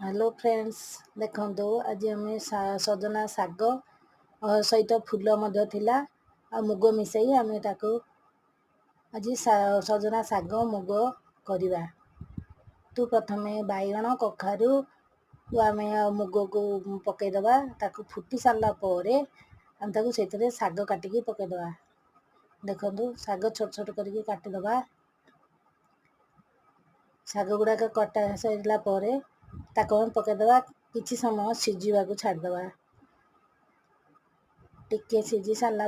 Hello friends देखो आज आम सजना शाग सहित फूल थिला आ मुग मिसई आम ताको आज सजना शाग मुग करवा। तू प्रथम बैगण कखारू आम मुग को पकईदबा ताको फुटी सारा आम ताको से शाग काटिकी पकईदबा। देखो शाग छोट छोट करके काटिदबा। शाग गुड़ाक कटा सरला ताको हम पकईदबा किछि समय सिझा को छाड़दबा। टिके सिझी सारा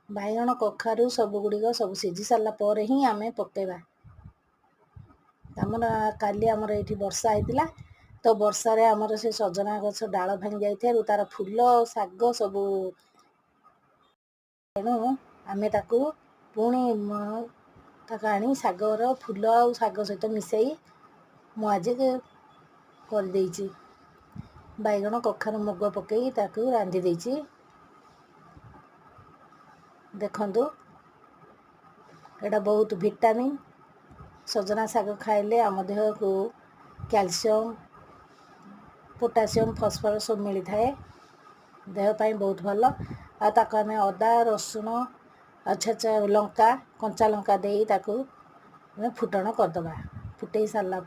बैगण कखारू सब गुड़िक सब सिझी सारा ही आम पकईबा। आमर काली आमर ये वर्षा होता तो वर्षार आमर से सजना गछ डाल भांगी जाइए तार फूल शाग सब तेणु आम ताकू पुणी आनी शागर फूल आ शाग सहित मिसई मुझे कर बैगण कखारू मुग पकई ताकू रांधि देछि। देखंतु एटा बहुत विटामिन सजना शाग खाइले आम देह को कैल्शियम पोटासियम फॉस्फोरस सब मिली थाए। देह पाई बहुत भल आम अदा रसुण अच्छा लंका कंचा लंका दे ताकू फुटण करदबा। फुटई सारा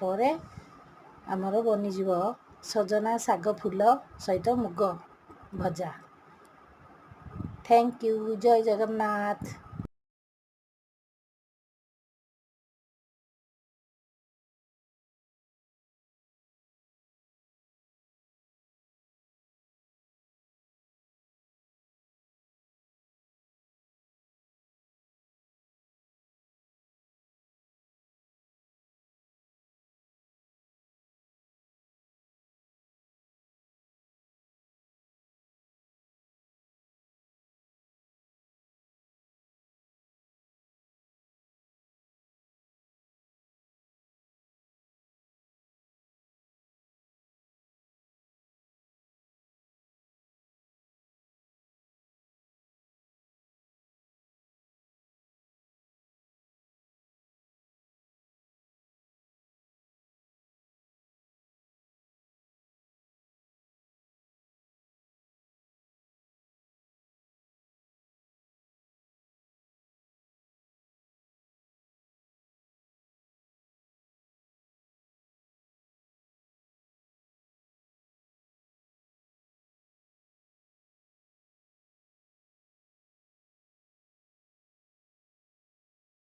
आमर बनीज सजना शाग फूल सहित मुग भजा। Thank you. जय जगन्नाथ।